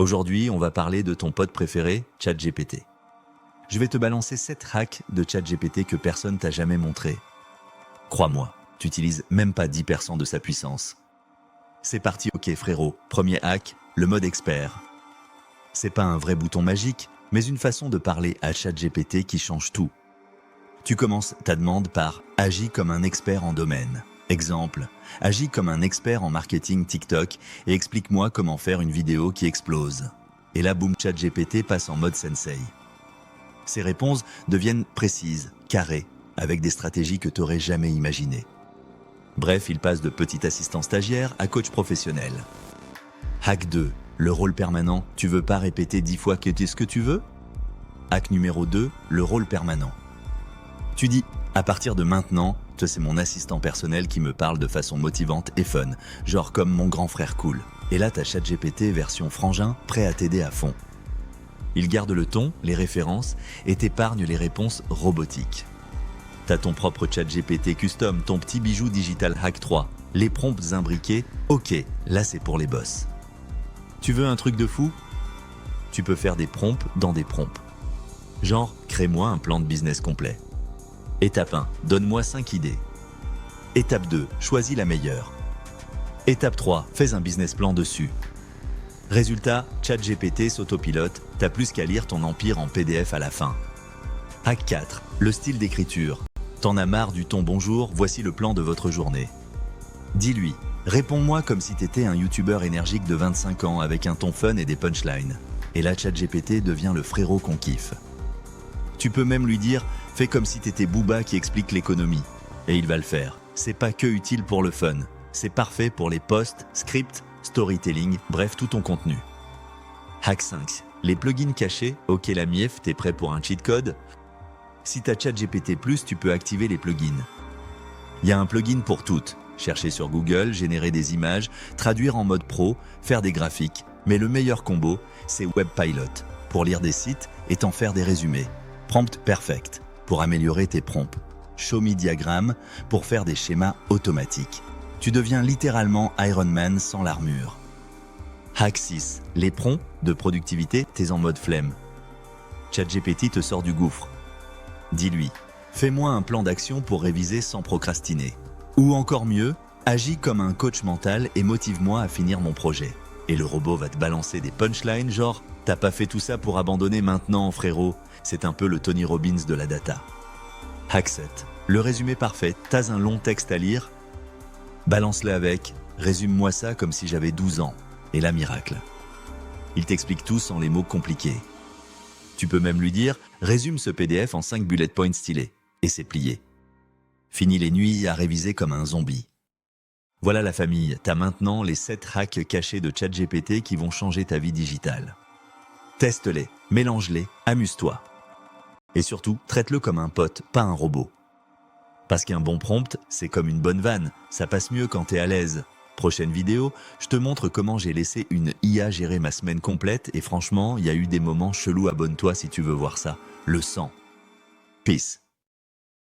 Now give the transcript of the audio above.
Aujourd'hui, on va parler de ton pote préféré, ChatGPT. Je vais te balancer 7 hacks de ChatGPT que personne t'a jamais montré. Crois-moi, tu n'utilises même pas 10% de sa puissance. C'est parti, ok frérot. Premier hack, le mode expert. C'est pas un vrai bouton magique, mais une façon de parler à ChatGPT qui change tout. Tu commences ta demande par « Agis comme un expert en domaine ». Exemple, agis comme un expert en marketing TikTok et explique-moi comment faire une vidéo qui explose. Et là, boum, ChatGPT passe en mode sensei. Ses réponses deviennent précises, carrées, avec des stratégies que tu n'aurais jamais imaginées. Bref, il passe de petit assistant stagiaire à coach professionnel. Hack 2, le rôle permanent. Tu veux pas répéter 10 fois que tu es ce que tu veux? Hack numéro 2, le rôle permanent. Tu dis, à partir de maintenant, c'est mon assistant personnel qui me parle de façon motivante et fun, genre comme mon grand frère cool. Et là, t'as ChatGPT version frangin, prêt à t'aider à fond. Il garde le ton, les références et t'épargne les réponses robotiques. T'as ton propre ChatGPT custom, ton petit bijou digital hack 3, les prompts imbriqués, ok, là c'est pour les boss. Tu veux un truc de fou? Tu peux faire des prompts dans des prompts. Genre, crée-moi un plan de business complet. Étape 1, donne-moi 5 idées. Étape 2, choisis la meilleure. Étape 3, fais un business plan dessus. Résultat, ChatGPT s'autopilote, t'as plus qu'à lire ton empire en PDF à la fin. Hack 4, le style d'écriture. T'en as marre du ton bonjour, voici le plan de votre journée. Dis-lui, réponds-moi comme si t'étais un youtubeur énergique de 25 ans avec un ton fun et des punchlines. Et là, ChatGPT devient le frérot qu'on kiffe. Tu peux même lui dire « Fais comme si t'étais Booba qui explique l'économie ». Et il va le faire. C'est pas que utile pour le fun. C'est parfait pour les posts, scripts, storytelling, bref, tout ton contenu. Hack 5. Les plugins cachés. Ok la mief, t'es prêt pour un cheat code? Si t'as ChatGPT+, tu peux activer les plugins. Il y a un plugin pour toutes. Chercher sur Google, générer des images, traduire en mode pro, faire des graphiques. Mais le meilleur combo, c'est WebPilot, pour lire des sites et t'en faire des résumés. Prompt Perfect, pour améliorer tes prompts. Show Me Diagram, pour faire des schémas automatiques. Tu deviens littéralement Iron Man sans l'armure. Hack 6. Les prompts de productivité, t'es en mode flemme. ChatGPT te sort du gouffre. Dis-lui, fais-moi un plan d'action pour réviser sans procrastiner. Ou encore mieux, agis comme un coach mental et motive-moi à finir mon projet. Et le robot va te balancer des punchlines genre « T'as pas fait tout ça pour abandonner maintenant, frérot ?» C'est un peu le Tony Robbins de la data. Hack 7. Le résumé parfait. T'as un long texte à lire? Balance-le avec « Résume-moi ça comme si j'avais 12 ans ». Et là, miracle. Il t'explique tout sans les mots compliqués. Tu peux même lui dire « Résume ce PDF en 5 bullet points stylés ». Et c'est plié. Fini les nuits à réviser comme un zombie. Voilà la famille, t'as maintenant les 7 hacks cachés de ChatGPT qui vont changer ta vie digitale. Teste-les, mélange-les, amuse-toi. Et surtout, traite-le comme un pote, pas un robot. Parce qu'un bon prompt, c'est comme une bonne vanne, ça passe mieux quand t'es à l'aise. Prochaine vidéo, je te montre comment j'ai laissé une IA gérer ma semaine complète et franchement, il y a eu des moments chelous, abonne-toi si tu veux voir ça. Le sang. Peace.